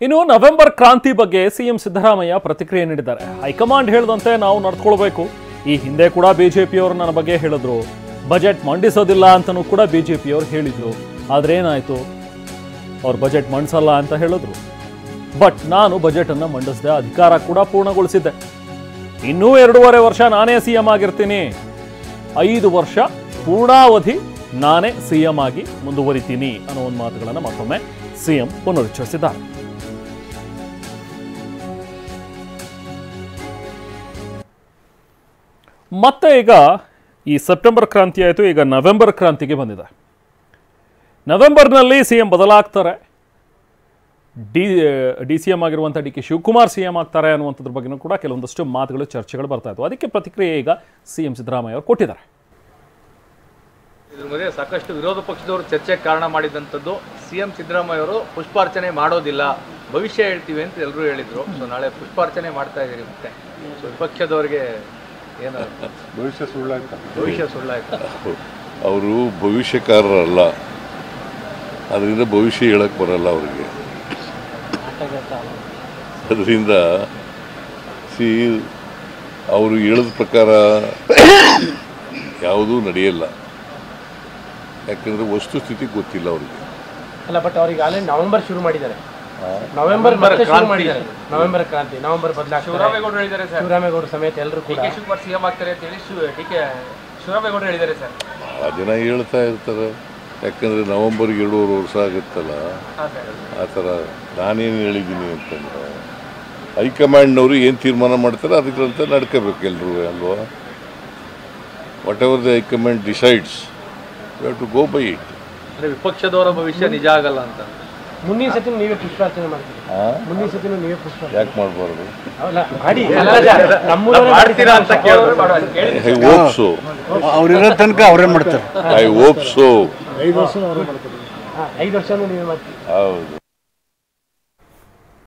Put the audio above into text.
ಇನ್ನು ನವೆಂಬರ್ ಕ್ರಾಂತಿ ಬಗ್ಗೆ ಸಿಎಂ ಸಿದ್ದರಾಮಯ್ಯ ಪ್ರತಿಕ್ರಿಯೆ ನೀಡಿದ್ದಾರೆ. ಹೈಕಮಾಂಡ್ ಹೇಳಿದಂತೆ ನಾವು ನಡ್ಕೊಳ್ಬೇಕು. ಈ ಹಿಂದೆ ಕೂಡ ಬಿಜೆಪಿಯವರು ನನ್ನ ಬಗ್ಗೆ ಹೇಳಿದ್ರು, ಬಜೆಟ್ ಮಂಡಿಸೋದಿಲ್ಲ ಅಂತನೂ ಕೂಡ ಬಿಜೆಪಿಯವರು ಹೇಳಿದ್ರು. ಆದ್ರೆ ಏನಾಯ್ತು, ಅವ್ರು ಬಜೆಟ್ ಮಂಡಿಸಲ್ಲ ಅಂತ ಹೇಳಿದ್ರು. ಬಟ್ ನಾನು ಬಜೆಟ್ ಅನ್ನ ಮಂಡಿಸಿದೆ, ಅಧಿಕಾರ ಕೂಡ ಪೂರ್ಣಗೊಳಿಸಿದ್ದೆ. ಇನ್ನೂ 2.5 ವರ್ಷ ನಾನೇ ಸಿಎಂ ಆಗಿರ್ತೀನಿ. 5 ವರ್ಷ ಪೂರ್ಣಾವಧಿ ನಾನೇ ಸಿಎಂ ಆಗಿ ಮುಂದುವರಿತೀನಿ ಅನ್ನೋ ಒಂದು ಮಾತುಗಳನ್ನು ಮತ್ತೊಮ್ಮೆ ಸಿಎಂ ಪುನರುಚ್ಚರಿಸಿದ್ದಾರೆ. ಮತ್ತೆ ಈಗ ಈ ಸೆಪ್ಟೆಂಬರ್ ಕ್ರಾಂತಿ ಆಯಿತು, ಈಗ ನವೆಂಬರ್ ಕ್ರಾಂತಿಗೆ ಬಂದಿದೆ. ನವೆಂಬರ್ನಲ್ಲಿ ಸಿಎಂ ಬದಲಾಗ್ತಾರೆ. ಡಿ ಸಿ ಎಂ ಆಗಿರುವಂಥ ಡಿ ಕೆ ಶಿವಕುಮಾರ್ ಸಿಎಂ ಆಗ್ತಾರೆ ಅನ್ನುವಂಥದ್ರ ಬಗ್ಗೆನೂ ಕೂಡ ಕೆಲವೊಂದಷ್ಟು ಮಾತುಗಳು, ಚರ್ಚೆಗಳು ಬರ್ತಾ ಇತ್ತು. ಅದಕ್ಕೆ ಪ್ರತಿಕ್ರಿಯೆ ಈಗ ಸಿಎಂ ಸಿದ್ದರಾಮಯ್ಯ ಅವರು ಕೊಟ್ಟಿದ್ದಾರೆ. ಇದ್ರ ಮಧ್ಯೆ ಸಾಕಷ್ಟು ವಿರೋಧ ಪಕ್ಷದವರು ಚರ್ಚೆಗೆ ಕಾರಣ ಮಾಡಿದಂಥದ್ದು ಸಿಎಂ ಸಿದ್ದರಾಮಯ್ಯ ಅವರು ಪುಷ್ಪಾರ್ಚನೆ ಮಾಡೋದಿಲ್ಲ, ಭವಿಷ್ಯ ಹೇಳ್ತೀವಿ ಅಂತ ಎಲ್ಲರೂ ಹೇಳಿದ್ರು. ಸೊ ನಾಳೆ ಪುಷ್ಪಾರ್ಚನೆ ಮಾಡ್ತಾ ಇದ್ದೀರಿ. ಮತ್ತೆ ಸೊ ವಿಪಕ್ಷದವರಿಗೆ ಏನಾಗುತ್ತೆ? ಭವಿಷ್ಯ ಸುಳ್ಳಾಯ್ತು. ಅವರು ಭವಿಷ್ಯಕಾರರಲ್ಲ, ಅದರಿಂದ ಭವಿಷ್ಯ ಹೇಳಕ್ಕೆ ಬರಲ್ಲ ಅವರಿಗೆ. ಅದರಿಂದ ಅವರು ಹೇಳಿದ ಪ್ರಕಾರ ಯಾವುದೂ ನಡೆಯಲ್ಲ. ಯಾಕಂದ್ರೆ ವಸ್ತುಸ್ಥಿತಿ ಗೊತ್ತಿಲ್ಲ ಅವ್ರಿಗೆ. ಅಲ್ಲ, ಬಟ್ ಅವ್ರಿಗೆ ಆಲ್ರೆಡಿ ನವೆಂಬರ್ ಶುರು ಮಾಡಿದ್ದಾರೆ. ನವೆಂಬರ್ ಕ್ರಾಂತಿ, ನವೆಂಬರ್ ಬದಲಾಗ್ತಾರೆ. ಶಿವರಾಮೇಗೌಡರು ಹೇಳಿದ್ದಾರೆ ಸರ್, ಶಿವರಾಮೇಗೌಡ ಸಮೇತ ಎಲ್ಲರೂ ಕೂಡ ಶಿವಕುಮಾರ್ ಸಿಎಂ ಆಗ್ತಾರೆ ಅಂತ ಹೇಳಿ ಶಿವರಾಮೇಗೌಡರು ಹೇಳಿದ್ದಾರೆ ಸರ್. ಆ ಜನ ಹೇಳ್ತಾ ಇರ್ತಾರೆ. ಯಾಕಂದ್ರೆ ನವೆಂಬರ್ಗೆ 2.5 ವರ್ಷ ಆಗುತ್ತಲ್ಲ, ಆ ಥರ ನಾನೇನು ಹೇಳಿದ್ದೀನಿ ಅಂತಂದ್ರೆ ಹೈಕಮಾಂಡ್ನವರು ಏನು ತೀರ್ಮಾನ ಮಾಡ್ತಾರೆ ಅದಕ್ಕಂತ ನಡ್ಕೋಬೇಕು ಎಲ್ಲರೂ ಅಲ್ವಾ. Whatever the high command decides we have to go by it. ಅಂದ್ರೆ ವಿಪಕ್ಷದವರ ಭವಿಷ್ಯ ನಿಜ ಆಗಲ್ಲ ಅಂತ. ಮುಂದಿನ ಸತಿ ನೀವೇ ಪುಷ್ಪಾರ್ಚನೆ ಮಾಡ್ತೀರಿ. ಮುಂದಿನ ಸತಿ ನೀವೇ ಪುಷ್ಪಾರ್ಚನೆ ಯಾಕೆ ಮಾಡಬಾರ್ದು? ಮಾಡ್ತೀರಾ ಅಂತ ಐ ಹೋಪ್ ಸೋ. ಅವ್ರಿರೋ ತನಕ ಅವರೇ ಮಾಡ್ತಾರೆ. I hope so. 5 ವರ್ಷನೂ ನೀವೇ ಮಾಡ್ತೀರಿ. ಹೌದು.